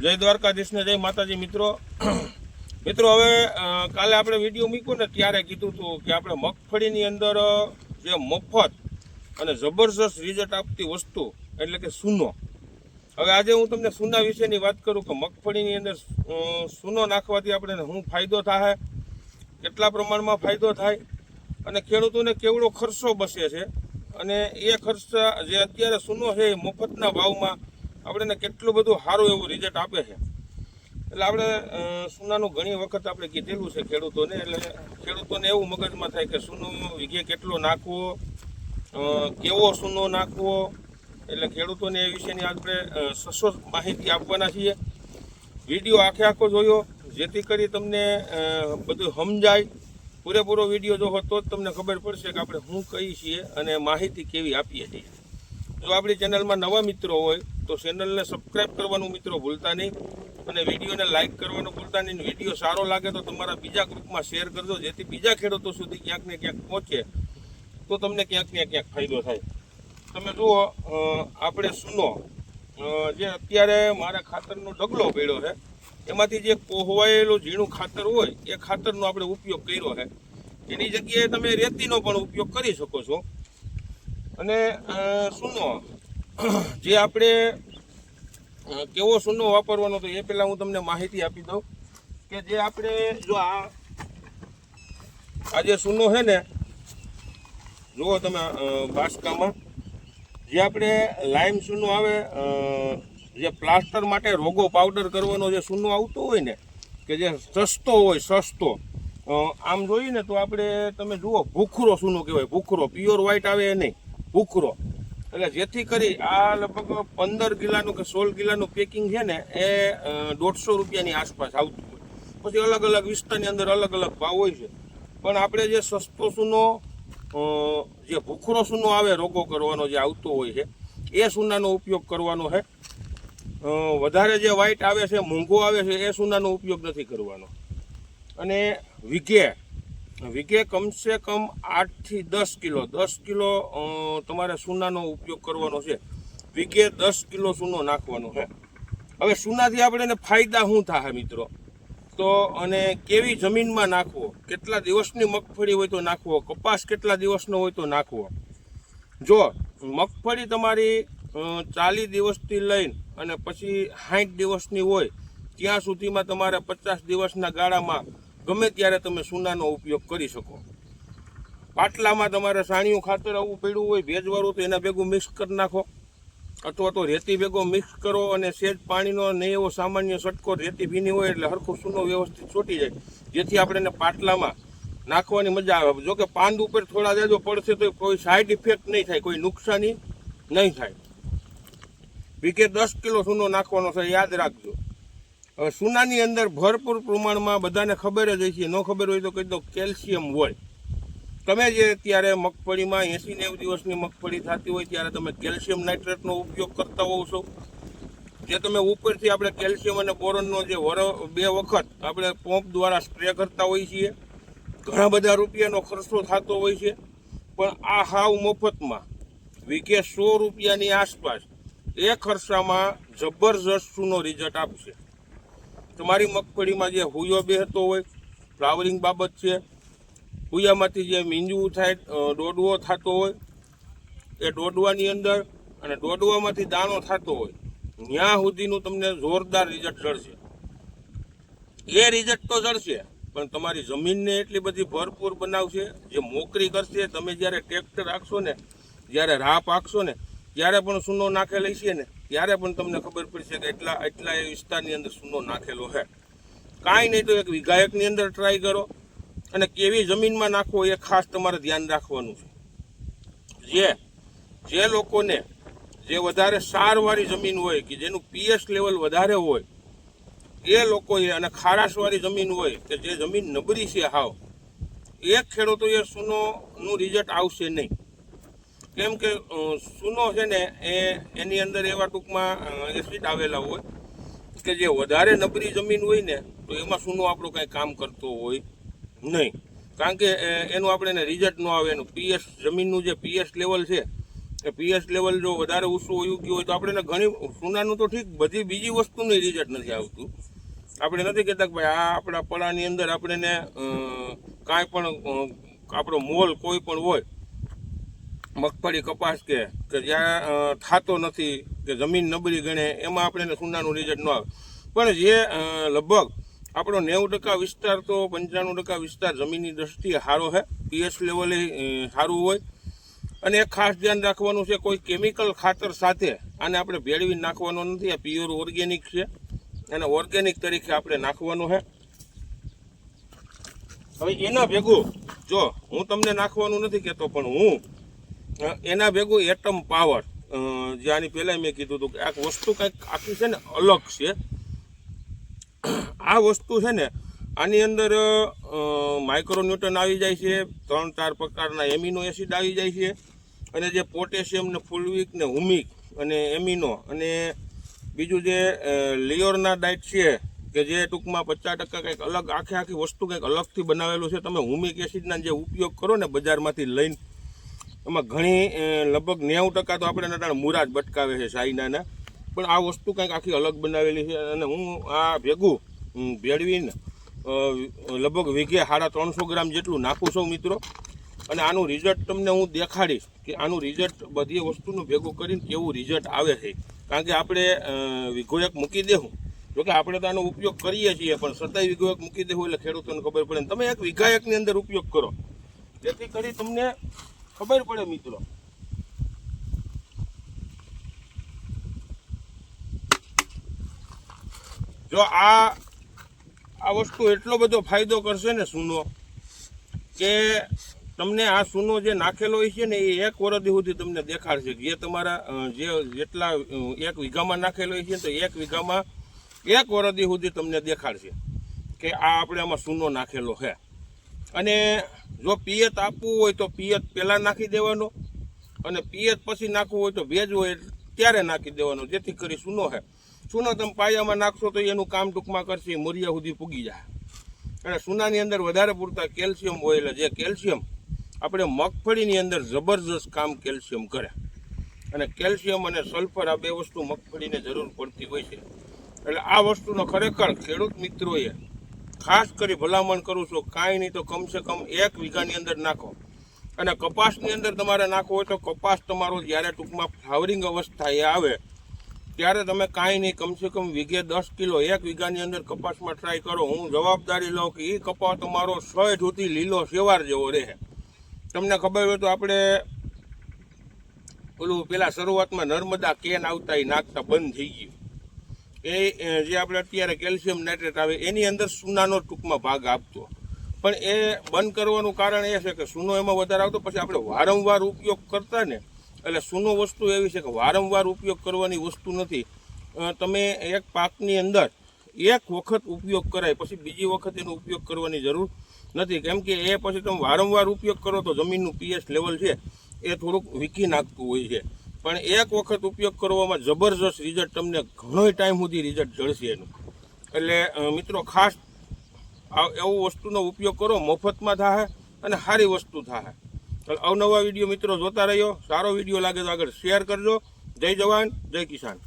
જય દ્વારકાધીશને જય માતાજી મિત્રો હવે કાલે આપણે વિડીયો મૂક્યો ને ત્યારે કીધું હતું કે આપણે મગફળીની અંદર જે મફત અને જબરજસ્ત રિઝલ્ટ આપતી વસ્તુ એટલે કે સૂનો. હવે આજે હું તમને સૂના વિશેની વાત કરું કે મગફળીની અંદર સૂનો નાખવાથી આપણે શું ફાયદો થાય, કેટલા પ્રમાણમાં ફાયદો થાય અને ખેડૂતોને કેવડો ખર્ચો બસે છે અને એ ખર્ચા જે અત્યારે સૂનો છે એ મફતના ભાવમાં આપણે કેટલું બધું સારું એવું રિઝલ્ટ આપે છે. એટલે આપણે સૂનાનું ઘણી વખત આપણે કીધેલું છે ખેડૂતોને, એટલે ખેડૂતોને એવું મગજમાં થાય કે સૂનો વીઘે કેટલો નાખવો, કેવો સૂનો નાખવો. એટલે ખેડૂતોને એ વિશેની આપણે સચોટ માહિતી આપવાના છીએ. વિડીયો આખો જોયો જેથી કરી તમને બધું સમજાય. પૂરેપૂરો વિડીયો જોવો તો જ તમને ખબર પડશે કે આપણે શું કહીએ છીએ અને માહિતી કેવી આપીએ છીએ. જો આપણી ચેનલમાં નવા મિત્રો હોય તો ચેનલને સબસ્ક્રાઈબ કરવાનું મિત્રો ભૂલતા નહીં અને વિડીયોને લાઇક કરવાનું ભૂલતા નહીં. વિડીયો સારો લાગે તો તમારા બીજા ગ્રુપમાં શેર કરજો જેથી બીજા ખેડૂતો સુધી ક્યાંક ને ક્યાંક પહોંચે તો તમને ક્યાંક ને ક્યાંક ફાયદો થાય. તમે જુઓ આપણે સૂનો જે અત્યારે મારા ખાતરનો ઢગલો પડ્યો છે એમાંથી જે કોહવાયેલું ઝીણું ખાતર હોય એ ખાતરનો આપણે ઉપયોગ કર્યો છે. એની જગ્યાએ તમે રેતીનો પણ ઉપયોગ કરી શકો છો. અને સૂનો જે આપણે કેવો સૂનો વાપરવાનો તો એ પહેલાં હું તમને માહિતી આપી દઉં કે જે આપણે જો આ જે સૂનો છે ને જુઓ તમે બાસકામાં જે આપણે લાઈમ સૂનો આવે, જે પ્લાસ્ટર માટે રોગો પાવડર કરવાનો જે સૂનો આવતો હોય ને કે જે સસ્તો હોય, સસ્તો આમ જોઈએ ને તો આપણે તમે જુઓ ભૂખરો સૂનો કહેવાય. ભૂખરો પ્યોર વ્હાઇટ આવે એ નહીં, ભૂખરો. એટલે જેથી કરી આ લગભગ 15 કિલાનું કે 16 કિલાનું પેકિંગ છે ને એ 150 રૂપિયાની આસપાસ આવતું હોય. પછી અલગ અલગ વિસ્તારની અંદર અલગ અલગ ભાવ હોય છે. પણ આપણે જે સસ્તો સૂનો, જે ભૂખરો સૂનો આવે રોગો કરવાનો જે આવતો હોય છે એ સૂનાનો ઉપયોગ કરવાનો છે. વધારે જે વ્હાઇટ આવે છે, મોંઘો આવે છે એ સૂનાનો ઉપયોગ નથી કરવાનો. અને વીઘે કમસે કમ 8 થી 10 કિલો, 10 કિલો તમારે સૂનાનો ઉપયોગ કરવાનો છે. વીઘે 10 કિલો સૂનો નાખવાનો છે. હવે સૂનાથી આપણે ફાયદા શું થાય મિત્રો, તો અને કેવી જમીનમાં નાખવો, કેટલા દિવસની મગફળી હોય તો નાખવો, કપાસ કેટલા દિવસનો હોય તો નાખવો. જો મગફળી તમારી 40 દિવસથી લઈને અને પછી 60 દિવસની હોય ત્યાં સુધીમાં તમારે 50 દિવસના ગાળામાં ગમે ત્યારે તમે સૂનાનો ઉપયોગ કરી શકો. પાટલામાં તમારે સાણિયું ખાતર આવું પડ્યું હોય ભેજવાળું તો એના ભેગું મિક્સ કરી નાખો, અથવા તો રેતી ભેગો મિક્સ કરો અને સેજ પાણીનો નહીં એવો સામાન્ય છટકો રેતી ભીની હોય એટલે હરખું સૂનો વ્યવસ્થિત છોટી જાય જેથી આપણે એને પાટલામાં નાખવાની મજા આવે. જો કે પાંદ ઉપર થોડા જાજો પડશે તો કોઈ સાઈડ ઇફેક્ટ નહીં થાય, કોઈ નુકસાની નહીં થાય. વીઘે 10 કિલો સૂનો નાખવાનો છે, યાદ રાખજો. હવે સૂનાની અંદર ભરપૂર પ્રમાણમાં બધાને ખબર જ છે, ન ખબર હોય તો કહી દો કેલ્શિયમ હોય. તમે જે અત્યારે મગફળીમાં 80-90 દિવસની મગફળી થતી હોય ત્યારે તમે કેલ્શિયમ નાઇટ્રેટનો ઉપયોગ કરતા હોવ છો. જે તમે ઉપરથી આપણે કેલ્શિયમ અને બોરોનનો જે 2 વખત આપણે પંપ દ્વારા સ્પ્રે કરતા હોઈએ છીએ. ઘણા બધા રૂપિયાનો ખર્ચો થતો હોય છે, પણ આ હાવ મફતમાં વીઘે 100 રૂપિયાની આસપાસ એ ખર્ચામાં જબરજસ્ત સૂનો રિઝલ્ટ આપશે. તમારી મગફળીમાં જે હુયો બેહતો હોય, ફ્લાવરિંગ બાબત છે, હુયામાંથી જે મીંજવું થાય, દોડવો થતો હોય એ દોડવાની અંદર અને દોડવામાંથી દાણો થતો હોય ત્યાં સુધીનું તમને જોરદાર રિઝલ્ટ જળશે. એ રિઝલ્ટ તો જળશે પણ તમારી જમીનને એટલી બધી ભરપૂર બનાવશે, જે મોકરી કરશે. તમે જ્યારે ટ્રેક્ટર રાખશો ને, જ્યારે રાહ પાકશો ને ત્યારે પણ સૂનો નાખેલો છે ને ત્યારે પણ તમને ખબર પડશે કે એટલા એ વિસ્તારની અંદર સૂનો નાખેલો છે. કાંઈ નહીં તો એક વિઘાયકની અંદર ટ્રાય કરો અને કેવી જમીનમાં નાખવો એ ખાસ તમારે ધ્યાન રાખવાનું છે. જે લોકોને જે વધારે સારવાળી જમીન હોય કે જેનું પીએચ લેવલ વધારે હોય એ લોકોએ, અને ખારાશવાળી જમીન હોય કે જે જમીન નબળી છે હાવ, એ ખેડૂતોએ સૂનોનું રિઝલ્ટ આવશે નહીં. કેમ કે સૂનો છે ને એની અંદર એવા ટૂંકમાં એસિડ આવેલા હોય કે જે વધારે નબળી જમીન હોય ને તો એમાં સૂનો આપણું કાંઈ કામ કરતો હોય નહીં. કારણ કે એનું આપણે રિઝલ્ટ ન આવે. એનું પીએચ, જમીનનું જે પીએચ લેવલ છે કે પીએચ લેવલ જો વધારે ઊંચું વયું ગયું હોય તો આપણે ઘણી સોનાનું તો ઠીક, બધી બીજી વસ્તુનું રિઝલ્ટ નથી આવતું. આપણે નથી કહેતા કે ભાઈ આ આપણા પડાની અંદર આપણે કાંઈ પણ આપણો મોલ કોઈ પણ હોય, મગફળી કપાસ કે જ્યાં થતો નથી કે જમીન નબળી ગણે, એમાં આપણે સોનાનું રિઝલ્ટ ન આવે. પણ જે લગભગ આપણો 90% વિસ્તાર તો 95% વિસ્તાર જમીનની દ્રષ્ટિએ સારો છે, પીએચ લેવલે સારું હોય. અને એક ખાસ ધ્યાન રાખવાનું છે, કોઈ કેમિકલ ખાતર સાથે આને આપણે ભેળવી નાખવાનો નથી. આ પ્યોર ઓર્ગેનિક છે અને ઓર્ગેનિક તરીકે આપણે નાખવાનું છે. હવે એના ભેગું જો હું તમને નાખવાનું નથી કહેતો, પણ હું એના ભેગું એટમ પાવર, જે આની પહેલાં મેં કીધું હતું કે આ વસ્તુ કંઈક આખી છે ને અલગ છે. આ વસ્તુ છે ને આની અંદર માઇક્રોન્યુટન આવી જાય છે, 3-4 પ્રકારના એમિનો એસિડ આવી જાય છે, અને જે પોટેશિયમ ને ફુલવિક ને હુમિક અને એમિનો, અને બીજું જે લિયોર્નાડાઇટ છે કે જે ટૂંકમાં 50% કંઈક અલગ આખી વસ્તુ કંઈક અલગથી બનાવેલું છે. તમે હુમિક એસિડના જે ઉપયોગ કરો ને બજારમાંથી લઈને, એમાં ઘણી લગભગ 90% તો આપણે નટાણ મુરાજ બટકાવે છે ચાઇનાના, પણ આ વસ્તુ કંઈક આખી અલગ બનાવેલી છે. અને હું આ ભેગું ભેળવીને લગભગ વીઘે 350 ગ્રામ જેટલું નાખું છું મિત્રો. અને આનું રિઝલ્ટ તમને હું દેખાડીશ કે આનું રિઝલ્ટ બધી વસ્તુનું ભેગું કરીને કેવું રિઝલ્ટ આવે છે. કારણ કે આપણે વીઘો એક મૂકી દેવું, જોકે આપણે તો આનો ઉપયોગ કરીએ છીએ, પણ છતાંય વીઘો એક મૂકી દેવું એટલે ખેડૂતોને ખબર પડે. તમે એક વીઘા એકની અંદર ઉપયોગ કરો, જેથી કરી તમને ખબર પડે મિત્રો. જો આ વસ્તુ એટલો બધો ફાયદો કરશે ને સૂનો, કે તમને આ સૂનો જે નાખેલો હોય છે ને એ 1 વર્ષ સુધી તમને દેખાડશે. જે તમારા જેટલા 1 વીઘામાં નાખેલો હોય છે તો 1 વીઘામાં 1 વર્ષ સુધી તમને દેખાડશે કે આ આપણે આમાં સૂનો નાખેલો છે. અને જો પિયત આપવું હોય તો પિયત પહેલાં નાખી દેવાનો, અને પિયત પછી નાખવું હોય તો ભેજ હોય ત્યારે નાખી દેવાનો, જેથી કરી સૂનો છે. સૂનો તમે પાયામાં નાખશો તો એનું કામ ટૂંકમાં કરશે, મોરિયા સુધી પૂગી જાય. અને સૂનાની અંદર વધારે પૂરતા કેલ્શિયમ હોય, જે કેલ્શિયમ આપણે મગફળીની અંદર જબરજસ્ત કામ કેલ્શિયમ કરે. અને કેલ્શિયમ અને સલ્ફર આ 2 વસ્તુ મગફળીને જરૂર પડતી હોય છે. એટલે આ વસ્તુનો ખરેખર ખેડૂત મિત્રોએ ખાસ કરી ભલામણ કરું છું, કાંઈ નહીં તો કમસે કમ 1 વીઘાની અંદર નાખો. અને કપાસની અંદર તમારે નાખવો હોય તો કપાસ તમારો જ્યારે ટૂંકમાં ફ્લાવરિંગ અવસ્થા એ આવે ત્યારે તમે કાંઈ નહીં, કમસે કમ વીઘે 10 કિલો 1 વીઘાની અંદર કપાસમાં ટ્રાય કરો. હું જવાબદારી લઉં કે એ કપાસ તમારો 100 સુધી લીલો સેવાર જેવો રહે. તમને ખબર હોય તો આપણે ઓલું પેલા શરૂઆતમાં નર્મદા કેન આવતા એ નાખતા બંધ થઈ ગયું. એ જે આપણે અત્યારે કેલ્શિયમ નાઇટ્રેટ આવે એની અંદર સૂનાનો ટૂંકમાં ભાગ આપતો, પણ એ બંધ કરવાનું કારણ એ છે કે સૂનો એમાં વધારે આવતો. પછી આપણે વારંવાર ઉપયોગ કરતા ને, એટલે સૂનો વસ્તુ એવી છે કે વારંવાર ઉપયોગ કરવાની વસ્તુ નથી. તમે એક પાકની અંદર 1 વખત ઉપયોગ કરાય, પછી બીજી વખત એનો ઉપયોગ કરવાની જરૂર નથી. કેમ કે એ પછી તમે વારંવાર ઉપયોગ કરો તો જમીનનું પીએચ લેવલ છે એ થોડુંક વીખી નાખતું હોય છે. પણ 1 વખત ઉપયોગ કરવામાં જબરજસ્ત રિઝલ્ટ તમને ઘણો ટાઈમ સુધી રિઝલ્ટ જળશે એનું. એટલે મિત્રો ખાસ એવું વસ્તુનો ઉપયોગ કરો, મફતમાં થાય અને સારી વસ્તુ થાય. અવનવા વિડીયો મિત્રો જોતા રહ્યો. સારો વિડીયો લાગે તો આગળ શેર કરજો. જય જવાન, જય કિસાન.